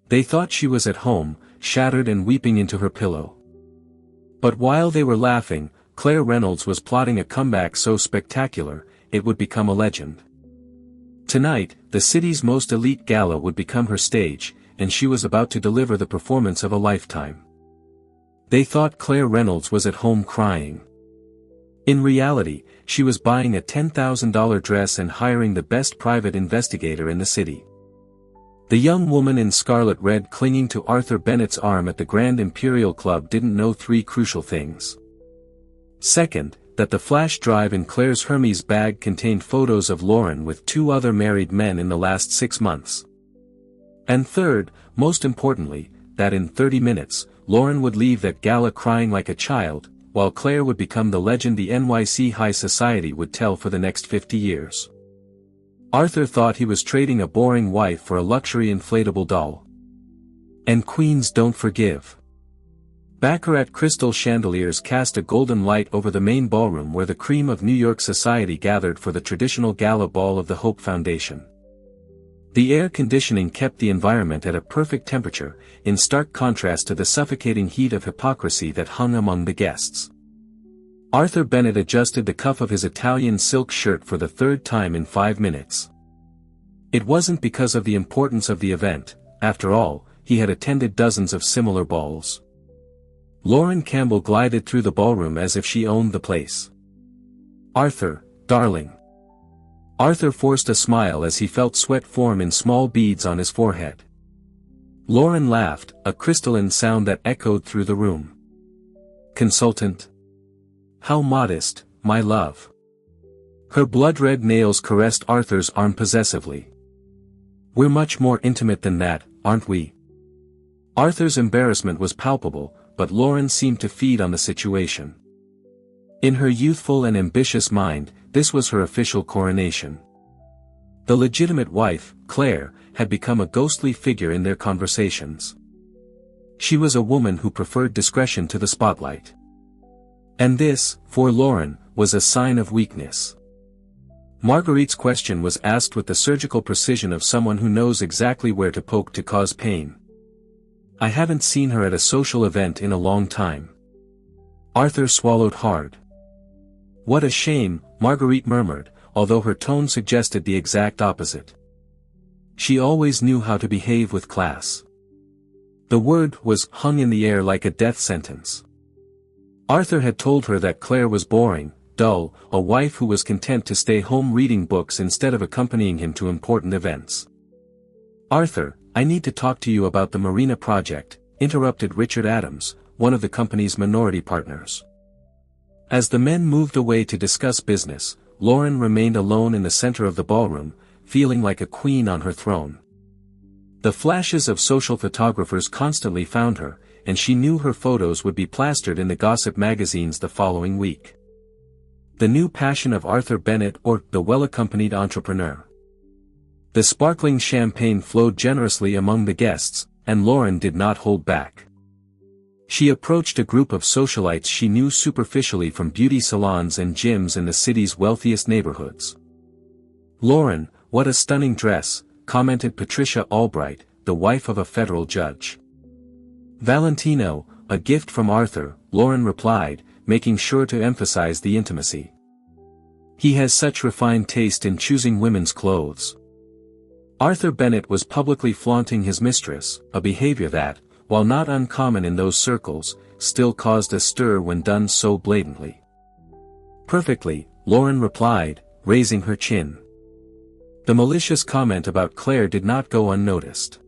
They thought she was at home, shattered and weeping into her pillow. But while they were laughing, Claire Reynolds was plotting a comeback so spectacular, it would become a legend. Tonight, the city's most elite gala would become her stage, and she was about to deliver the performance of a lifetime. They thought Claire Reynolds was at home crying. In reality, she was buying a $10,000 dress and hiring the best private investigator in the city. The young woman in scarlet red clinging to Arthur Bennett's arm at the Grand Imperial Club didn't know three crucial things. Second, that the flash drive in Claire's Hermes bag contained photos of Lauren with two other married men in the last 6 months. And third, most importantly, that in 30 minutes, Lauren would leave that gala crying like a child, while Claire would become the legend the NYC high society would tell for the next 50 years. Arthur thought he was trading a boring wife for a luxury inflatable doll. And queens don't forgive. Baccarat crystal chandeliers cast a golden light over the main ballroom where the cream of New York society gathered for the traditional gala ball of the Hope Foundation. The air conditioning kept the environment at a perfect temperature, in stark contrast to the suffocating heat of hypocrisy that hung among the guests. Arthur Bennett adjusted the cuff of his Italian silk shirt for the third time in 5 minutes. It wasn't because of the importance of the event, after all, he had attended dozens of similar balls. Lauren Campbell glided through the ballroom as if she owned the place. "Arthur, darling." Arthur forced a smile as he felt sweat form in small beads on his forehead. Lauren laughed, a crystalline sound that echoed through the room. "Consultant? How modest, my love." Her blood-red nails caressed Arthur's arm possessively. "We're much more intimate than that, aren't we?" Arthur's embarrassment was palpable, but Lauren seemed to feed on the situation. In her youthful and ambitious mind, this was her official coronation. The legitimate wife, Claire, had become a ghostly figure in their conversations. She was a woman who preferred discretion to the spotlight. And this, for Lauren, was a sign of weakness. Marguerite's question was asked with the surgical precision of someone who knows exactly where to poke to cause pain. "I haven't seen her at a social event in a long time." Arthur swallowed hard. "What a shame," Marguerite murmured, although her tone suggested the exact opposite. She always knew how to behave with class. The word was hung in the air like a death sentence. Arthur had told her that Claire was boring, dull, a wife who was content to stay home reading books instead of accompanying him to important events. "Arthur, I need to talk to you about the Marina project," interrupted Richard Adams, one of the company's minority partners. As the men moved away to discuss business, Lauren remained alone in the center of the ballroom, feeling like a queen on her throne. The flashes of social photographers constantly found her, and she knew her photos would be plastered in the gossip magazines the following week. The new passion of Arthur Bennett or the well-accompanied entrepreneur. The sparkling champagne flowed generously among the guests, and Lauren did not hold back. She approached a group of socialites she knew superficially from beauty salons and gyms in the city's wealthiest neighborhoods. "Lauren, what a stunning dress," commented Patricia Albright, the wife of a federal judge. "Valentino, a gift from Arthur," Lauren replied, making sure to emphasize the intimacy. "He has such refined taste in choosing women's clothes." Arthur Bennett was publicly flaunting his mistress, a behavior that, while not uncommon in those circles, still caused a stir when done so blatantly. "Perfectly," Lauren replied, raising her chin. The malicious comment about Claire did not go unnoticed.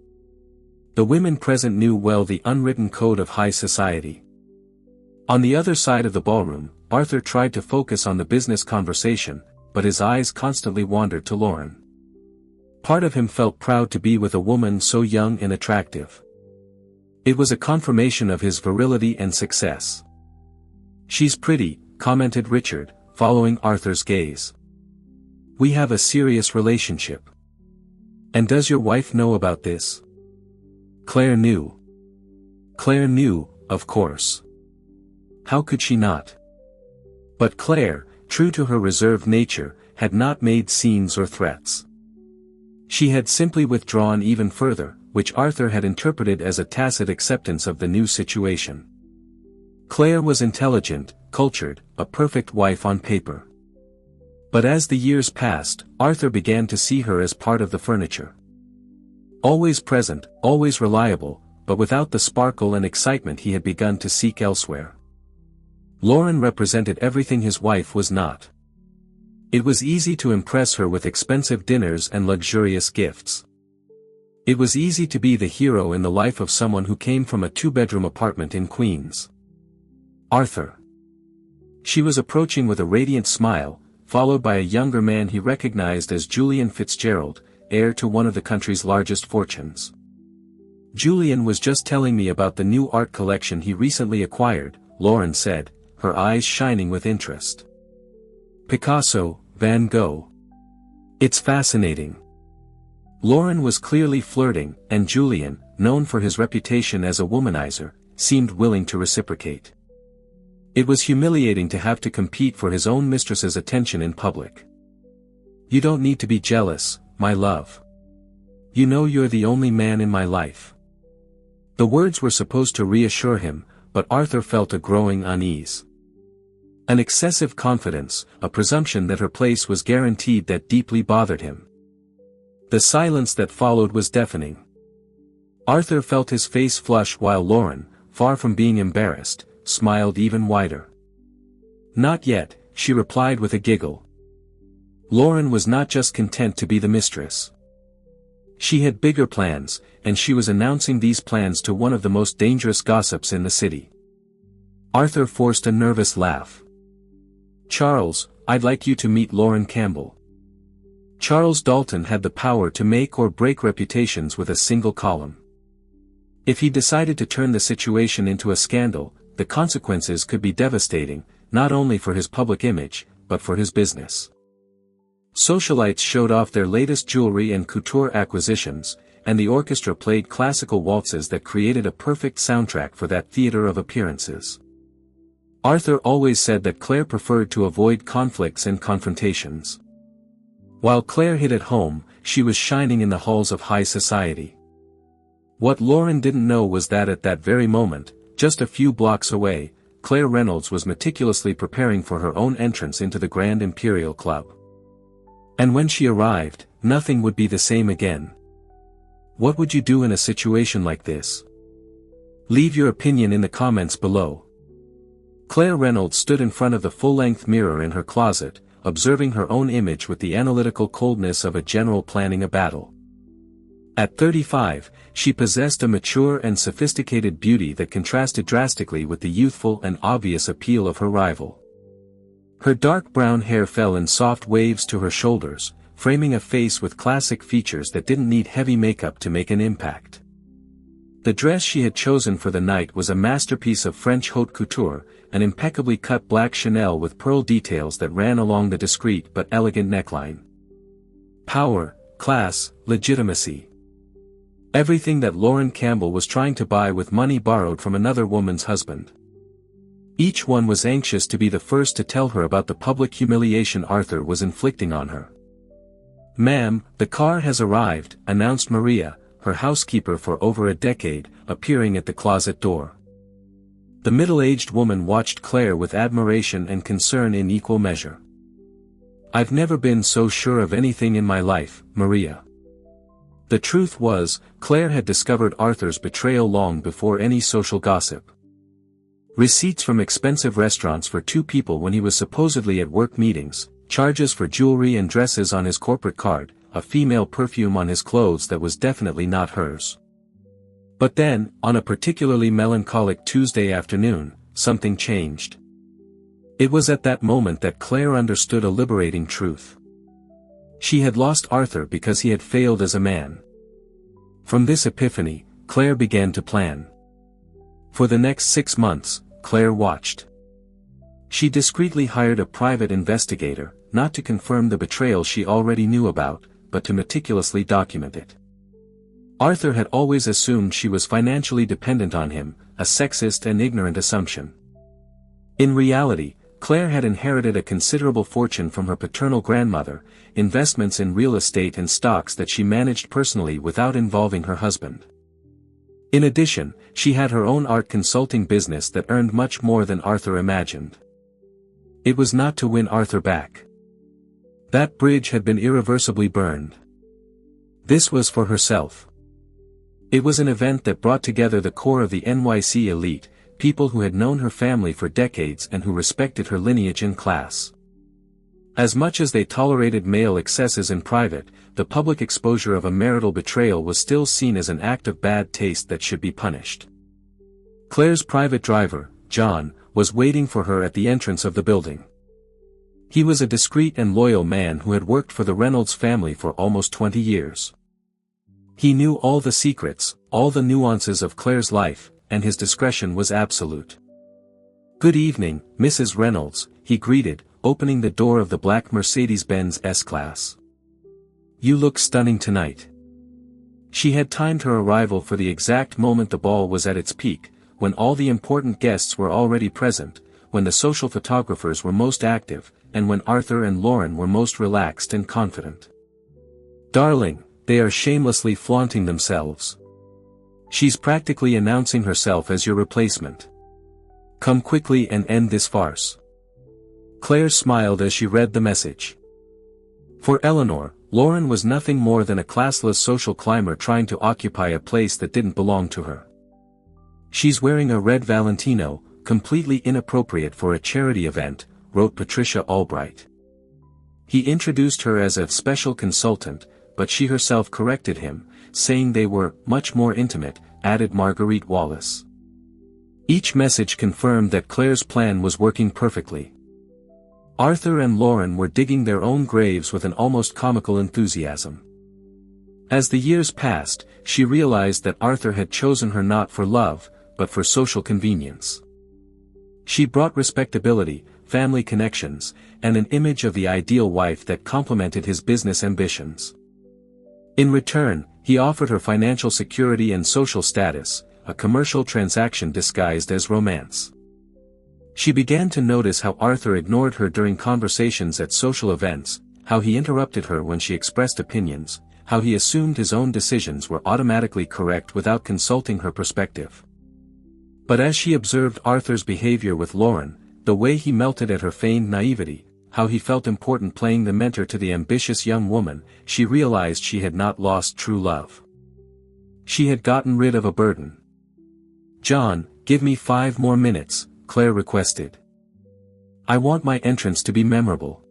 The women present knew well the unwritten code of high society. On the other side of the ballroom, Arthur tried to focus on the business conversation, but his eyes constantly wandered to Lauren. Part of him felt proud to be with a woman so young and attractive. It was a confirmation of his virility and success. "She's pretty," commented Richard, following Arthur's gaze. "We have a serious relationship." "And does your wife know about this?" Claire knew. Claire knew, of course. How could she not? But Claire, true to her reserved nature, had not made scenes or threats. She had simply withdrawn even further, which Arthur had interpreted as a tacit acceptance of the new situation. Claire was intelligent, cultured, a perfect wife on paper. But as the years passed, Arthur began to see her as part of the furniture. Always present, always reliable, but without the sparkle and excitement he had begun to seek elsewhere. Lauren represented everything his wife was not. It was easy to impress her with expensive dinners and luxurious gifts. It was easy to be the hero in the life of someone who came from a two-bedroom apartment in Queens. Arthur. She was approaching with a radiant smile, followed by a younger man he recognized as Julian Fitzgerald, heir to one of the country's largest fortunes. Julian was just telling me about the new art collection he recently acquired, Lauren said, her eyes shining with interest. Picasso, Van Gogh. It's fascinating. Lauren was clearly flirting, and Julian, known for his reputation as a womanizer, seemed willing to reciprocate. It was humiliating to have to compete for his own mistress's attention in public. You don't need to be jealous, my love. You know you're the only man in my life. The words were supposed to reassure him, but Arthur felt a growing unease. An excessive confidence, a presumption that her place was guaranteed, that deeply bothered him. The silence that followed was deafening. Arthur felt his face flush while Lauren, far from being embarrassed, smiled even wider. Not yet, she replied with a giggle. Lauren was not just content to be the mistress. She had bigger plans, and she was announcing these plans to one of the most dangerous gossips in the city. Arthur forced a nervous laugh. Charles, I'd like you to meet Lauren Campbell. Charles Dalton had the power to make or break reputations with a single column. If he decided to turn the situation into a scandal, the consequences could be devastating, not only for his public image, but for his business. Socialites showed off their latest jewelry and couture acquisitions, and the orchestra played classical waltzes that created a perfect soundtrack for that theater of appearances. Arthur always said that Claire preferred to avoid conflicts and confrontations. While Claire hid at home, she was shining in the halls of high society. What Lauren didn't know was that at that very moment, just a few blocks away, Claire Reynolds was meticulously preparing for her own entrance into the Grand Imperial Club. And when she arrived, nothing would be the same again. What would you do in a situation like this? Leave your opinion in the comments below. Claire Reynolds stood in front of the full-length mirror in her closet, observing her own image with the analytical coldness of a general planning a battle. At 35, she possessed a mature and sophisticated beauty that contrasted drastically with the youthful and obvious appeal of her rival. Her dark brown hair fell in soft waves to her shoulders, framing a face with classic features that didn't need heavy makeup to make an impact. The dress she had chosen for the night was a masterpiece of French haute couture, an impeccably cut black Chanel with pearl details that ran along the discreet but elegant neckline. Power, class, legitimacy. Everything that Lauren Campbell was trying to buy with money borrowed from another woman's husband. Each one was anxious to be the first to tell her about the public humiliation Arthur was inflicting on her. "Ma'am, the car has arrived," announced Maria, her housekeeper for over a decade, appearing at the closet door. The middle-aged woman watched Claire with admiration and concern in equal measure. "I've never been so sure of anything in my life, Maria." The truth was, Claire had discovered Arthur's betrayal long before any social gossip. Receipts from expensive restaurants for two people when he was supposedly at work meetings, charges for jewelry and dresses on his corporate card, a female perfume on his clothes that was definitely not hers. But then, on a particularly melancholic Tuesday afternoon, something changed. It was at that moment that Claire understood a liberating truth. She had lost Arthur because he had failed as a man. From this epiphany, Claire began to plan. For the next 6 months, Claire watched. She discreetly hired a private investigator, not to confirm the betrayal she already knew about, but to meticulously document it. Arthur had always assumed she was financially dependent on him, a sexist and ignorant assumption. In reality, Claire had inherited a considerable fortune from her paternal grandmother, investments in real estate and stocks that she managed personally without involving her husband. In addition, she had her own art consulting business that earned much more than Arthur imagined. It was not to win Arthur back. That bridge had been irreversibly burned. This was for herself. It was an event that brought together the core of the NYC elite, people who had known her family for decades and who respected her lineage and class. As much as they tolerated male excesses in private, the public exposure of a marital betrayal was still seen as an act of bad taste that should be punished. Claire's private driver, John, was waiting for her at the entrance of the building. He was a discreet and loyal man who had worked for the Reynolds family for almost 20 years. He knew all the secrets, all the nuances of Claire's life, and his discretion was absolute. "Good evening, Mrs. Reynolds," he greeted, opening the door of the black Mercedes-Benz S-Class. "You look stunning tonight." She had timed her arrival for the exact moment the ball was at its peak, when all the important guests were already present, when the social photographers were most active, and when Arthur and Lauren were most relaxed and confident. "Darling, they are shamelessly flaunting themselves. She's practically announcing herself as your replacement. Come quickly and end this farce." Claire smiled as she read the message. For Eleanor, Lauren was nothing more than a classless social climber trying to occupy a place that didn't belong to her. "She's wearing a red Valentino, completely inappropriate for a charity event," wrote Patricia Albright. He introduced her as a special consultant, but she herself corrected him, saying they were much more intimate, added Marguerite Wallace. Each message confirmed that Claire's plan was working perfectly. Arthur and Lauren were digging their own graves with an almost comical enthusiasm. As the years passed, she realized that Arthur had chosen her not for love, but for social convenience. She brought respectability, family connections, and an image of the ideal wife that complemented his business ambitions. In return, he offered her financial security and social status, a commercial transaction disguised as romance. She began to notice how Arthur ignored her during conversations at social events, how he interrupted her when she expressed opinions, how he assumed his own decisions were automatically correct without consulting her perspective. But as she observed Arthur's behavior with Lauren, the way he melted at her feigned naivety, how he felt important playing the mentor to the ambitious young woman, she realized she had not lost true love. She had gotten rid of a burden. "John, give me 5 more minutes," Claire requested. "I want my entrance to be memorable."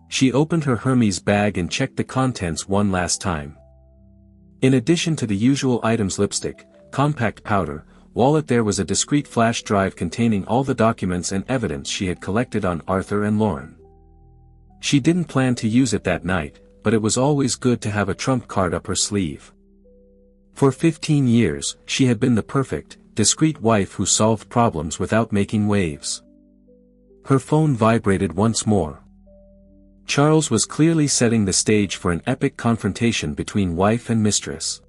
She opened her Hermes bag and checked the contents one last time. In addition to the usual items lipstick, compact powder, wallet, there was a discreet flash drive containing all the documents and evidence she had collected on Arthur and Lauren. She didn't plan to use it that night, but it was always good to have a trump card up her sleeve. For 15 years, she had been the perfect, discreet wife who solved problems without making waves. Her phone vibrated once more. Charles was clearly setting the stage for an epic confrontation between wife and mistress.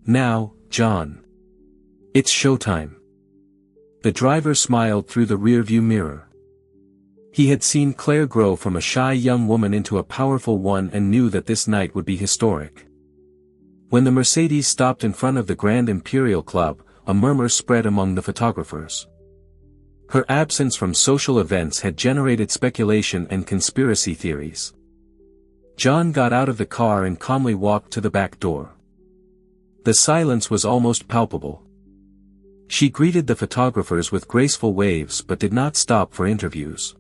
"Now, John. It's showtime." The driver smiled through the rearview mirror. He had seen Claire grow from a shy young woman into a powerful one and knew that this night would be historic. When the Mercedes stopped in front of the Grand Imperial Club, a murmur spread among the photographers. Her absence from social events had generated speculation and conspiracy theories. John got out of the car and calmly walked to the back door. The silence was almost palpable. She greeted the photographers with graceful waves but did not stop for interviews.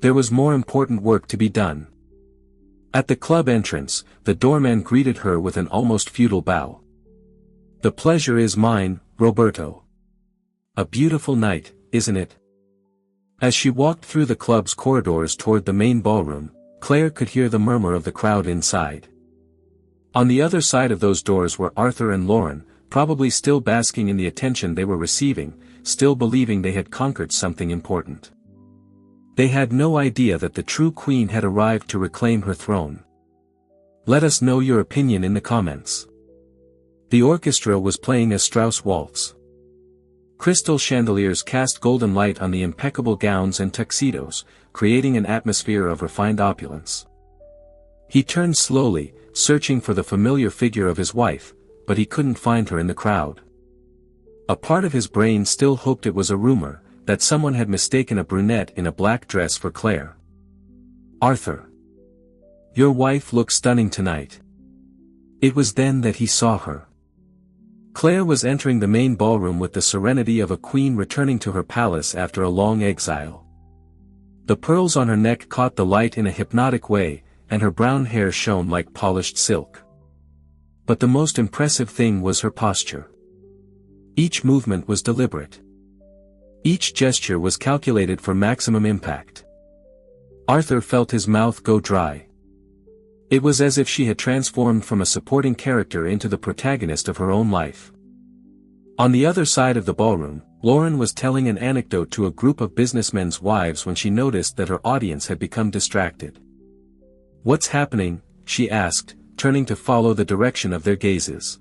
There was more important work to be done. At the club entrance, the doorman greeted her with an almost feudal bow. "The pleasure is mine, Roberto. A beautiful night, isn't it?" As she walked through the club's corridors toward the main ballroom, Claire could hear the murmur of the crowd inside. On the other side of those doors were Arthur and Lauren, probably still basking in the attention they were receiving, still believing they had conquered something important. They had no idea that the true queen had arrived to reclaim her throne. Let us know your opinion in the comments. The orchestra was playing a Strauss waltz. Crystal chandeliers cast golden light on the impeccable gowns and tuxedos, creating an atmosphere of refined opulence. He turned slowly, searching for the familiar figure of his wife, but he couldn't find her in the crowd. A part of his brain still hoped it was a rumor, that someone had mistaken a brunette in a black dress for Claire. "Arthur. Your wife looks stunning tonight." It was then that he saw her. Claire was entering the main ballroom with the serenity of a queen returning to her palace after a long exile. The pearls on her neck caught the light in a hypnotic way, and her brown hair shone like polished silk. But the most impressive thing was her posture. Each movement was deliberate. Each gesture was calculated for maximum impact. Arthur felt his mouth go dry. It was as if she had transformed from a supporting character into the protagonist of her own life. On the other side of the ballroom, Lauren was telling an anecdote to a group of businessmen's wives when she noticed that her audience had become distracted. "What's happening?" she asked, turning to follow the direction of their gazes.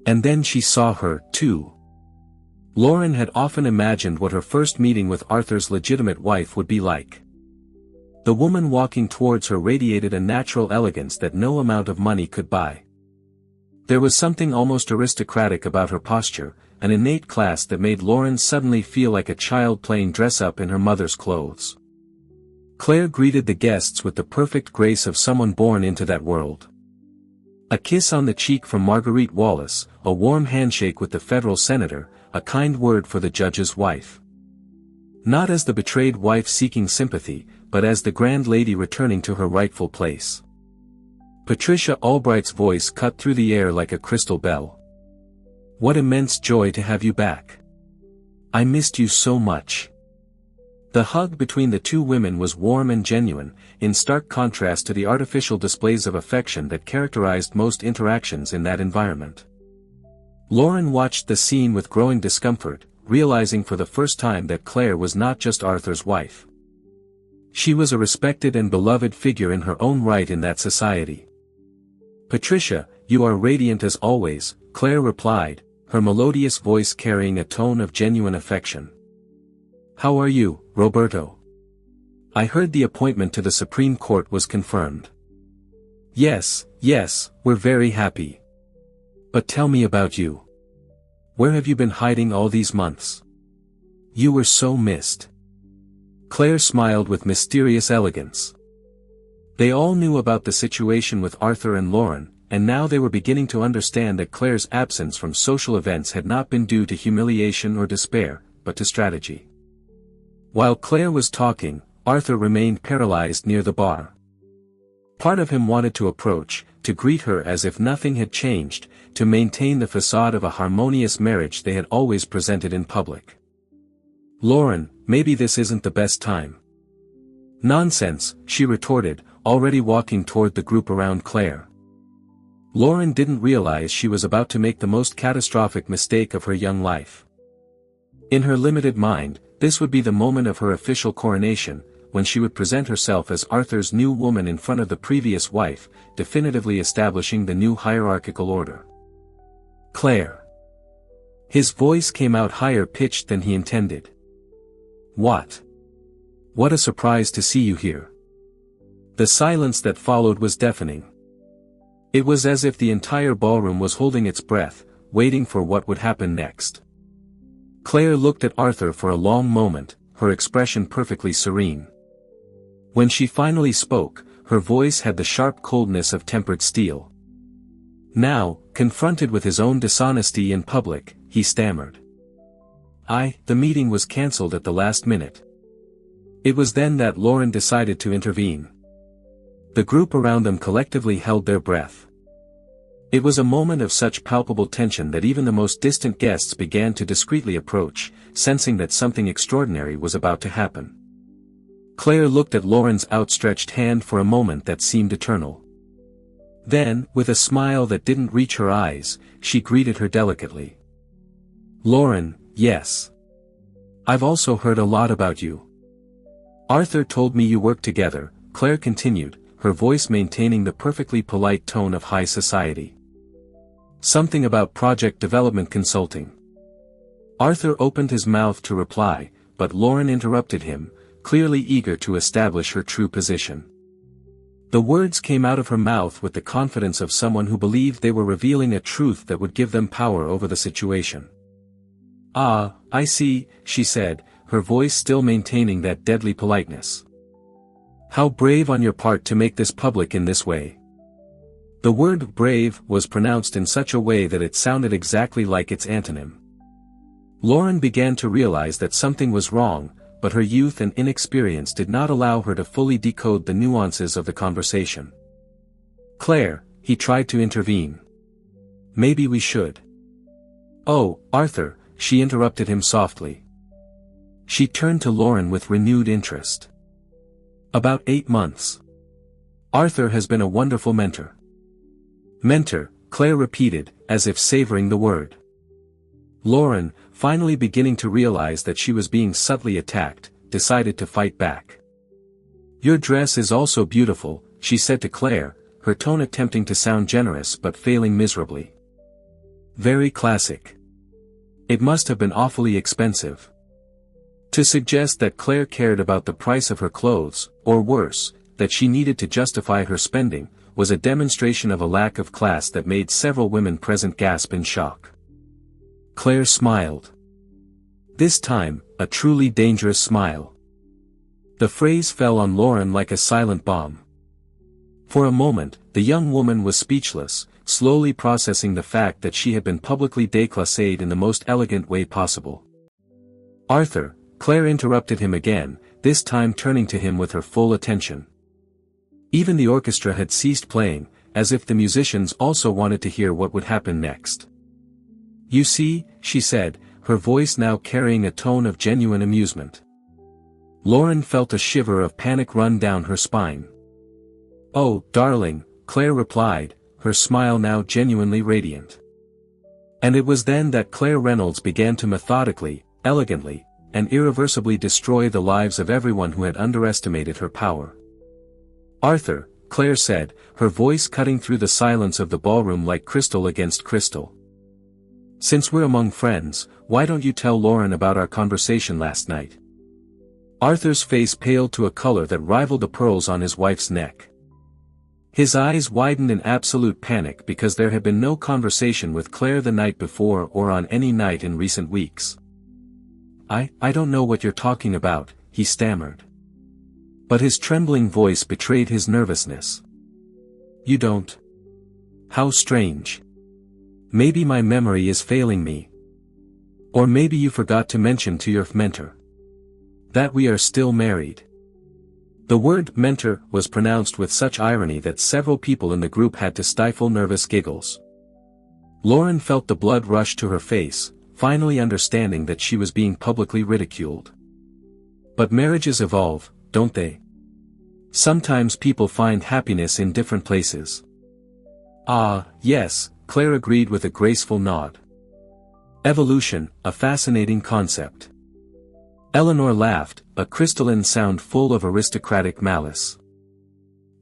And then she saw her, too. Lauren had often imagined what her first meeting with Arthur's legitimate wife would be like. The woman walking towards her radiated a natural elegance that no amount of money could buy. There was something almost aristocratic about her posture, an innate class that made Lauren suddenly feel like a child playing dress-up in her mother's clothes. Claire greeted the guests with the perfect grace of someone born into that world. A kiss on the cheek from Marguerite Wallace, a warm handshake with the federal senator, a kind word for the judge's wife. Not as the betrayed wife seeking sympathy, but as the grand lady returning to her rightful place. Patricia Albright's voice cut through the air like a crystal bell. "What immense joy to have you back. I missed you so much." The hug between the two women was warm and genuine, in stark contrast to the artificial displays of affection that characterized most interactions in that environment. Lauren watched the scene with growing discomfort, realizing for the first time that Claire was not just Arthur's wife. She was a respected and beloved figure in her own right in that society. "Patricia, you are radiant as always," Claire replied, her melodious voice carrying a tone of genuine affection. "How are you, Roberto? I heard the appointment to the Supreme Court was confirmed." Yes, we're very happy. But tell me about you. Where have you been hiding all these months? You were so missed." Claire smiled with mysterious elegance. They all knew about the situation with Arthur and Lauren, and now they were beginning to understand that Claire's absence from social events had not been due to humiliation or despair, but to strategy. While Claire was talking, Arthur remained paralyzed near the bar. Part of him wanted to approach, to greet her as if nothing had changed, to maintain the facade of a harmonious marriage they had always presented in public. "Lauren, maybe this isn't the best time." "Nonsense," she retorted, already walking toward the group around Claire. Lauren didn't realize she was about to make the most catastrophic mistake of her young life. In her limited mind, this would be the moment of her official coronation, when she would present herself as Arthur's new woman in front of the previous wife, definitively establishing the new hierarchical order. "Claire." His voice came out higher pitched than he intended. "What? What a surprise to see you here." The silence that followed was deafening. It was as if the entire ballroom was holding its breath, waiting for what would happen next. Claire looked at Arthur for a long moment, her expression perfectly serene. When she finally spoke, her voice had the sharp coldness of tempered steel. Now, confronted with his own dishonesty in public, he stammered. The meeting was cancelled at the last minute." It was then that Lauren decided to intervene. The group around them collectively held their breath. It was a moment of such palpable tension that even the most distant guests began to discreetly approach, sensing that something extraordinary was about to happen. Claire looked at Lauren's outstretched hand for a moment that seemed eternal. Then, with a smile that didn't reach her eyes, she greeted her delicately. "Lauren, yes. I've also heard a lot about you. Arthur told me you work together," Claire continued, her voice maintaining the perfectly polite tone of high society. "Something about project development consulting." Arthur opened his mouth to reply, but Lauren interrupted him, clearly eager to establish her true position. The words came out of her mouth with the confidence of someone who believed they were revealing a truth that would give them power over the situation. "Ah, I see," she said, her voice still maintaining that deadly politeness. "How brave on your part to make this public in this way." The word brave was pronounced in such a way that it sounded exactly like its antonym. Lauren began to realize that something was wrong, but her youth and inexperience did not allow her to fully decode the nuances of the conversation. "Claire," he tried to intervene. "Maybe we should." "Oh, Arthur," she interrupted him softly. She turned to Lauren with renewed interest. "About 8 months. Arthur has been a wonderful mentor." "Mentor," Claire repeated, as if savoring the word. Lauren, finally beginning to realize that she was being subtly attacked, decided to fight back. "Your dress is also beautiful," she said to Claire, her tone attempting to sound generous but failing miserably. "Very classic. It must have been awfully expensive." To suggest that Claire cared about the price of her clothes, or worse, that she needed to justify her spending, was a demonstration of a lack of class that made several women present gasp in shock. Claire smiled. This time, a truly dangerous smile. The phrase fell on Lauren like a silent bomb. For a moment, the young woman was speechless, slowly processing the fact that she had been publicly déclassée in the most elegant way possible. "Arthur," Claire interrupted him again, this time turning to him with her full attention. Even the orchestra had ceased playing, as if the musicians also wanted to hear what would happen next. "You see," she said, her voice now carrying a tone of genuine amusement. Lauren felt a shiver of panic run down her spine. "Oh, darling," Claire replied, her smile now genuinely radiant. And it was then that Claire Reynolds began to methodically, elegantly, and irreversibly destroy the lives of everyone who had underestimated her power. "Arthur," Claire said, her voice cutting through the silence of the ballroom like crystal against crystal. "Since we're among friends, why don't you tell Lauren about our conversation last night?" Arthur's face paled to a color that rivaled the pearls on his wife's neck. His eyes widened in absolute panic because there had been no conversation with Claire the night before or on any night in recent weeks. I don't know what you're talking about," he stammered. But his trembling voice betrayed his nervousness. "You don't? How strange. Maybe my memory is failing me. Or maybe you forgot to mention to your mentor that we are still married." The word mentor was pronounced with such irony that several people in the group had to stifle nervous giggles. Lauren felt the blood rush to her face, finally understanding that she was being publicly ridiculed. But marriages evolve, don't they? Sometimes people find happiness in different places. "Ah, yes," Claire agreed with a graceful nod. "Evolution, a fascinating concept." Eleanor laughed, a crystalline sound full of aristocratic malice.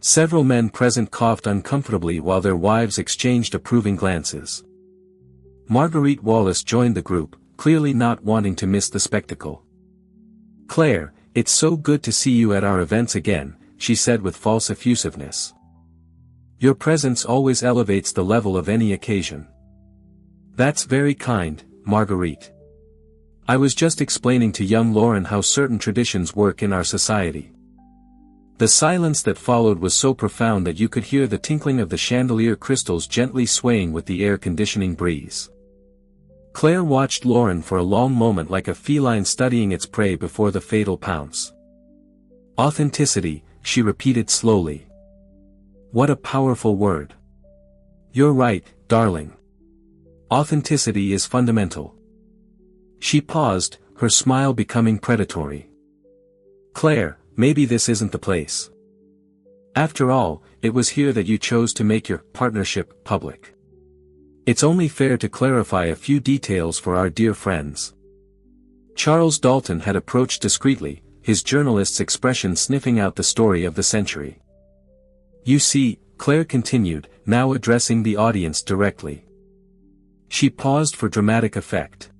Several men present coughed uncomfortably while their wives exchanged approving glances. Marguerite Wallace joined the group, clearly not wanting to miss the spectacle. "Claire, it's so good to see you at our events again," she said with false effusiveness. "Your presence always elevates the level of any occasion." "That's very kind, Marguerite. I was just explaining to young Lauren how certain traditions work in our society." The silence that followed was so profound that you could hear the tinkling of the chandelier crystals gently swaying with the air-conditioning breeze. Claire watched Lauren for a long moment like a feline studying its prey before the fatal pounce. "Authenticity," she repeated slowly. "What a powerful word. You're right, darling. Authenticity is fundamental." She paused, her smile becoming predatory. "Claire, maybe this isn't the place. After all, it was here that you chose to make your partnership public. It's only fair to clarify a few details for our dear friends." Charles Dalton had approached discreetly, his journalist's expression sniffing out the story of the century. "You see," Claire continued, now addressing the audience directly. She paused for dramatic effect.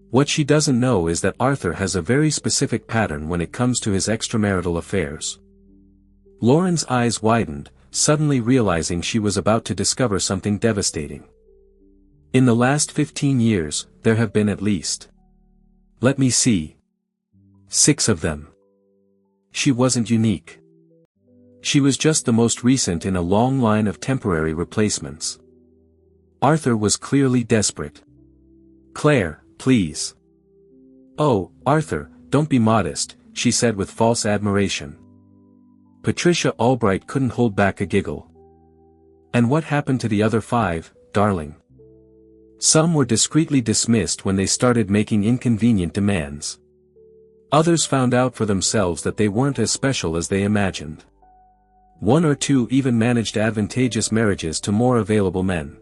What she doesn't know is that Arthur has a very specific pattern when it comes to his extramarital affairs. Lauren's eyes widened, suddenly realizing she was about to discover something devastating. In the last 15 years, there have been at least, let me see, 6 of them. She wasn't unique. She was just the most recent in a long line of temporary replacements. Arthur was clearly desperate. "Claire, please." "Oh, Arthur, don't be modest," she said with false admiration. Patricia Albright couldn't hold back a giggle. "And what happened to the other 5, darling?" Some were discreetly dismissed when they started making inconvenient demands. Others found out for themselves that they weren't as special as they imagined. 1 or 2 even managed advantageous marriages to more available men.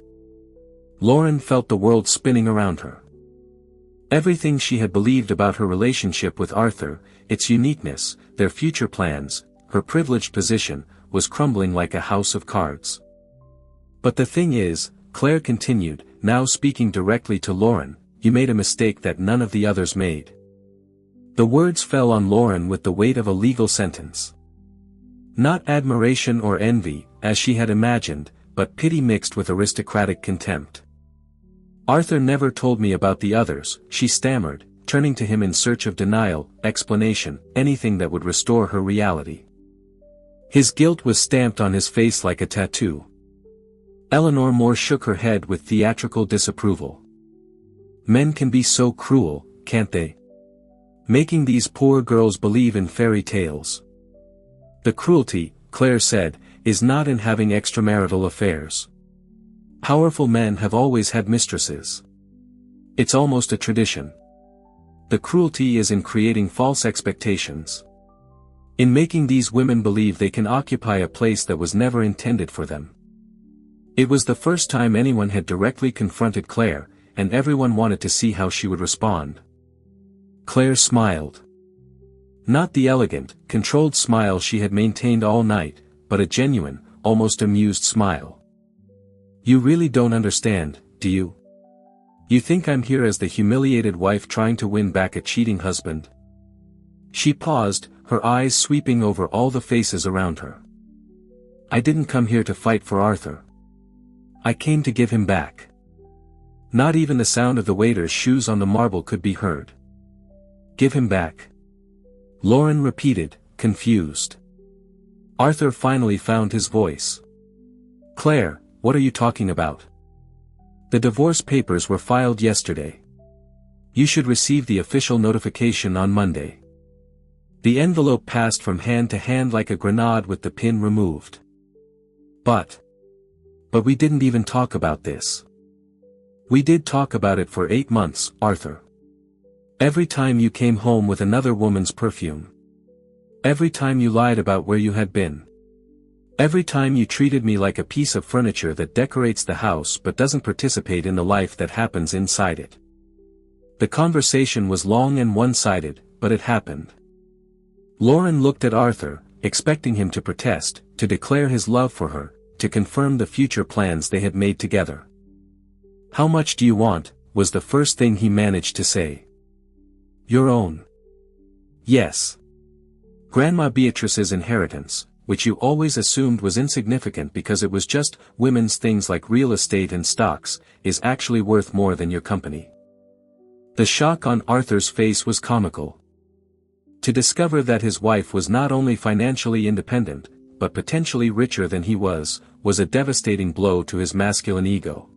Lauren felt the world spinning around her. Everything she had believed about her relationship with Arthur, its uniqueness, their future plans, her privileged position, was crumbling like a house of cards. "But the thing is," Claire continued, now speaking directly to Lauren, "you made a mistake that none of the others made." The words fell on Lauren with the weight of a legal sentence. Not admiration or envy, as she had imagined, but pity mixed with aristocratic contempt. "Arthur never told me about the others," she stammered, turning to him in search of denial, explanation, anything that would restore her reality. His guilt was stamped on his face like a tattoo. Eleanor Moore shook her head with theatrical disapproval. "Men can be so cruel, can't they? Making these poor girls believe in fairy tales." "The cruelty," Claire said, "is not in having extramarital affairs. Powerful men have always had mistresses. It's almost a tradition. The cruelty is in creating false expectations. In making these women believe they can occupy a place that was never intended for them." It was the first time anyone had directly confronted Claire, and everyone wanted to see how she would respond. Claire smiled. Not the elegant, controlled smile she had maintained all night, but a genuine, almost amused smile. "You really don't understand, do you? You think I'm here as the humiliated wife trying to win back a cheating husband?" She paused, her eyes sweeping over all the faces around her. "I didn't come here to fight for Arthur. I came to give him back." Not even the sound of the waiter's shoes on the marble could be heard. "Give him back?" Lauren repeated, confused. Arthur finally found his voice. "Claire, what are you talking about? The divorce papers were filed yesterday. You should receive the official notification on Monday." The envelope passed from hand to hand like a grenade with the pin removed. But we didn't even talk about this." "We did talk about it for 8 months, Arthur. Every time you came home with another woman's perfume. Every time you lied about where you had been. Every time you treated me like a piece of furniture that decorates the house but doesn't participate in the life that happens inside it." The conversation was long and one-sided, but it happened. Lauren looked at Arthur, expecting him to protest, to declare his love for her, to confirm the future plans they had made together. "How much do you want?" was the first thing he managed to say. "Your own." "Yes. Grandma Beatrice's inheritance, which you always assumed was insignificant because it was just women's things like real estate and stocks, is actually worth more than your company." The shock on Arthur's face was comical. To discover that his wife was not only financially independent, but potentially richer than he was a devastating blow to his masculine ego.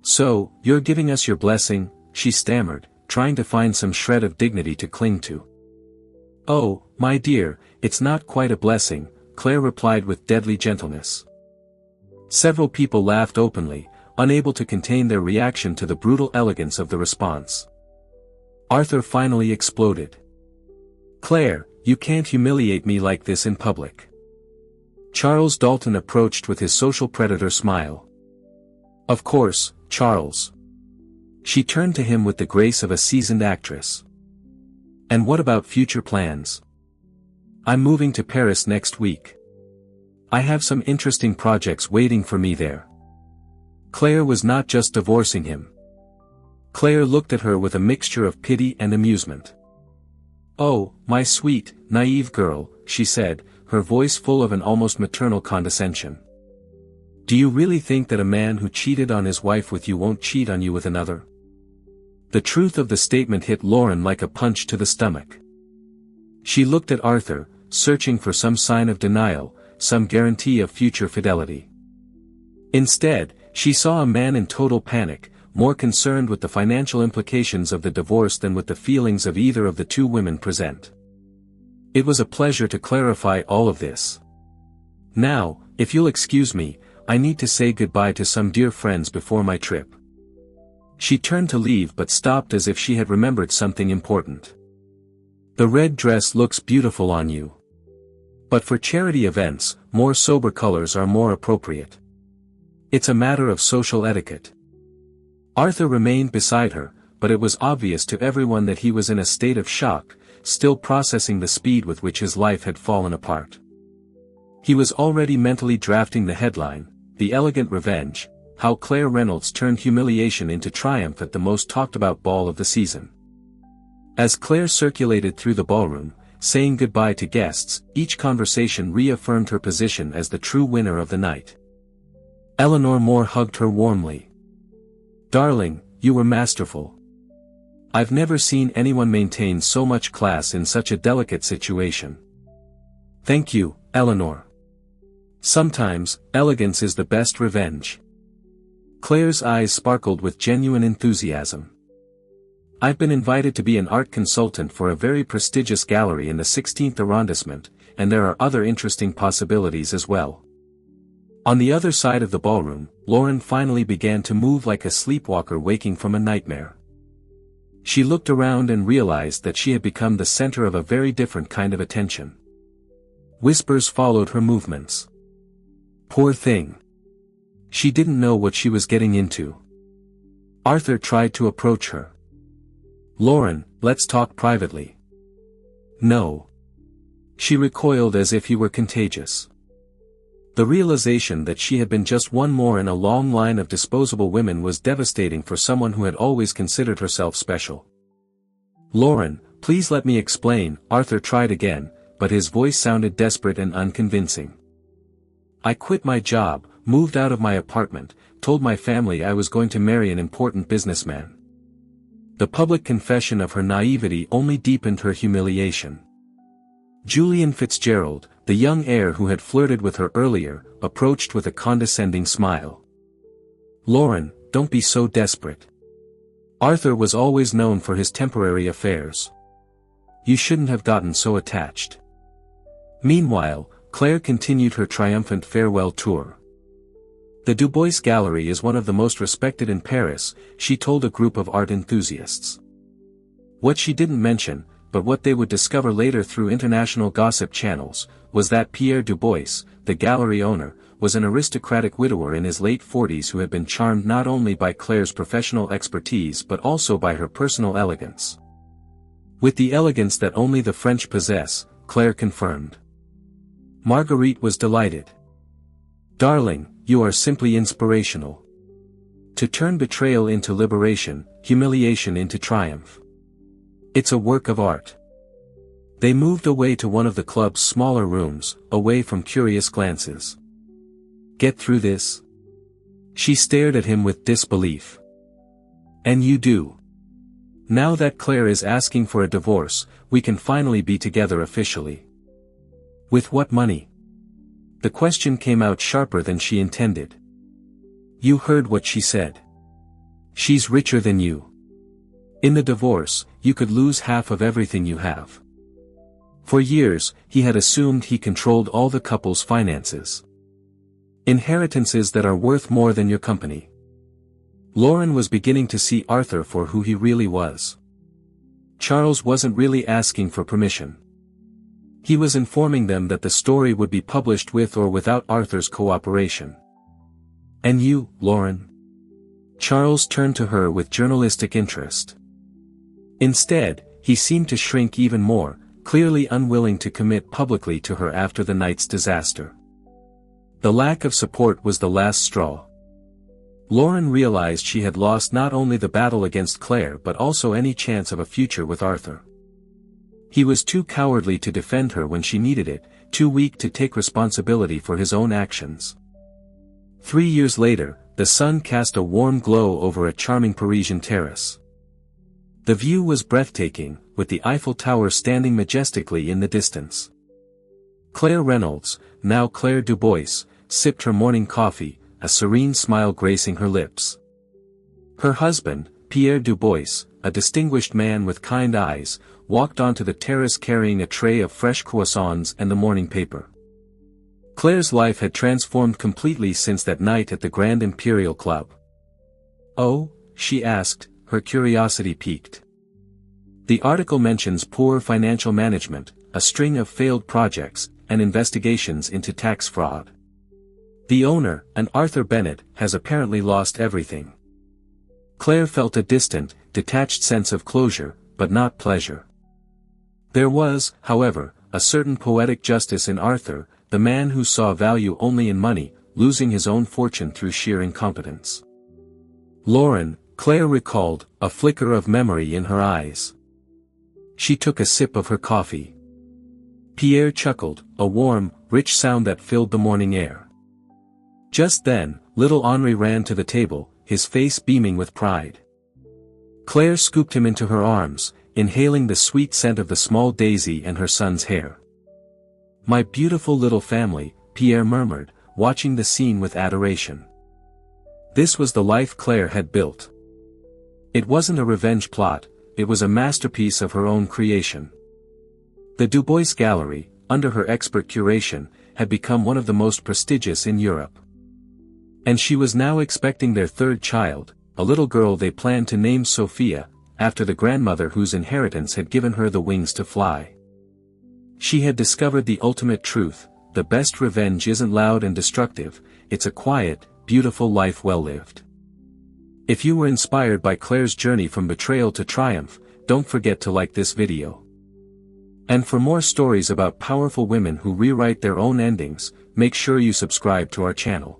"So, you're giving us your blessing," she stammered, trying to find some shred of dignity to cling to. "Oh, my dear, it's not quite a blessing," Claire replied with deadly gentleness. Several people laughed openly, unable to contain their reaction to the brutal elegance of the response. Arthur finally exploded. "Claire, you can't humiliate me like this in public." Charles Dalton approached with his social predator smile. "Of course, Charles." She turned to him with the grace of a seasoned actress. "And what about future plans?" "I'm moving to Paris next week. I have some interesting projects waiting for me there." Claire was not just divorcing him. Claire looked at her with a mixture of pity and amusement. "Oh, my sweet, naive girl," she said, her voice full of an almost maternal condescension. "Do you really think that a man who cheated on his wife with you won't cheat on you with another?" The truth of the statement hit Lauren like a punch to the stomach. She looked at Arthur, searching for some sign of denial, some guarantee of future fidelity. Instead, she saw a man in total panic, more concerned with the financial implications of the divorce than with the feelings of either of the two women present. It was a pleasure to clarify all of this. "Now, if you'll excuse me, I need to say goodbye to some dear friends before my trip." She turned to leave but stopped as if she had remembered something important. "The red dress looks beautiful on you. But for charity events, more sober colors are more appropriate. It's a matter of social etiquette." Arthur remained beside her, but it was obvious to everyone that he was in a state of shock, still processing the speed with which his life had fallen apart. He was already mentally drafting the headline, "The Elegant Revenge: How Claire Reynolds Turned Humiliation into Triumph at the Most Talked About Ball of the Season." As Claire circulated through the ballroom, saying goodbye to guests, each conversation reaffirmed her position as the true winner of the night. Eleanor Moore hugged her warmly. "Darling, you were masterful. I've never seen anyone maintain so much class in such a delicate situation." "Thank you, Eleanor. Sometimes, elegance is the best revenge." Claire's eyes sparkled with genuine enthusiasm. "I've been invited to be an art consultant for a very prestigious gallery in the 16th arrondissement, and there are other interesting possibilities as well." On the other side of the ballroom, Lauren finally began to move like a sleepwalker waking from a nightmare. She looked around and realized that she had become the center of a very different kind of attention. Whispers followed her movements. Poor thing. She didn't know what she was getting into. Arthur tried to approach her. "Lauren, let's talk privately." "No." She recoiled as if he were contagious. The realization that she had been just one more in a long line of disposable women was devastating for someone who had always considered herself special. "Lauren, please let me explain," Arthur tried again, but his voice sounded desperate and unconvincing. "I quit my job, moved out of my apartment, told my family I was going to marry an important businessman." The public confession of her naivety only deepened her humiliation. Julian Fitzgerald, the young heir who had flirted with her earlier, approached with a condescending smile. "Lauren, don't be so desperate. Arthur was always known for his temporary affairs. You shouldn't have gotten so attached." Meanwhile, Claire continued her triumphant farewell tour. "The Dubois Gallery is one of the most respected in Paris," she told a group of art enthusiasts. What she didn't mention, but what they would discover later through international gossip channels, was that Pierre Dubois, the gallery owner, was an aristocratic widower in his late 40s who had been charmed not only by Claire's professional expertise but also by her personal elegance. "With the elegance that only the French possess," Claire confirmed. Marguerite was delighted. "Darling, you are simply inspirational. To turn betrayal into liberation, humiliation into triumph. It's a work of art." They moved away to one of the club's smaller rooms, away from curious glances. "Get through this?" She stared at him with disbelief. "And you do? Now that Claire is asking for a divorce, we can finally be together officially. With what money?" The question came out sharper than she intended. "You heard what she said. She's richer than you. In the divorce, you could lose half of everything you have." For years, he had assumed he controlled all the couple's finances. Inheritances that are worth more than your company. Lauren was beginning to see Arthur for who he really was. Charles wasn't really asking for permission. He was informing them that the story would be published with or without Arthur's cooperation. "And you, Lauren?" Charles turned to her with journalistic interest. Instead, he seemed to shrink even more, clearly unwilling to commit publicly to her after the night's disaster. The lack of support was the last straw. Lauren realized she had lost not only the battle against Claire but also any chance of a future with Arthur. He was too cowardly to defend her when she needed it, too weak to take responsibility for his own actions. 3 years later, the sun cast a warm glow over a charming Parisian terrace. The view was breathtaking, with the Eiffel Tower standing majestically in the distance. Claire Reynolds, now Claire Dubois, sipped her morning coffee, a serene smile gracing her lips. Her husband, Pierre Dubois, a distinguished man with kind eyes, walked onto the terrace carrying a tray of fresh croissants and the morning paper. Claire's life had transformed completely since that night at the Grand Imperial Club. "Oh?" she asked, her curiosity piqued. The article mentions poor financial management, a string of failed projects, and investigations into tax fraud. The owner, an Arthur Bennett, has apparently lost everything. Claire felt a distant, detached sense of closure, but not pleasure. There was, however, a certain poetic justice in Arthur, the man who saw value only in money, losing his own fortune through sheer incompetence. Lauren, Claire recalled, a flicker of memory in her eyes. She took a sip of her coffee. Pierre chuckled, a warm, rich sound that filled the morning air. Just then, little Henri ran to the table, his face beaming with pride. Claire scooped him into her arms, inhaling the sweet scent of the small daisy and her son's hair. "My beautiful little family," Pierre murmured, watching the scene with adoration. This was the life Claire had built. It wasn't a revenge plot, it was a masterpiece of her own creation. The Dubois Gallery, under her expert curation, had become one of the most prestigious in Europe. And she was now expecting their third child, a little girl they planned to name Sophia, after the grandmother whose inheritance had given her the wings to fly. She had discovered the ultimate truth: the best revenge isn't loud and destructive, it's a quiet, beautiful life well lived. If you were inspired by Claire's journey from betrayal to triumph, don't forget to like this video. And for more stories about powerful women who rewrite their own endings, make sure you subscribe to our channel.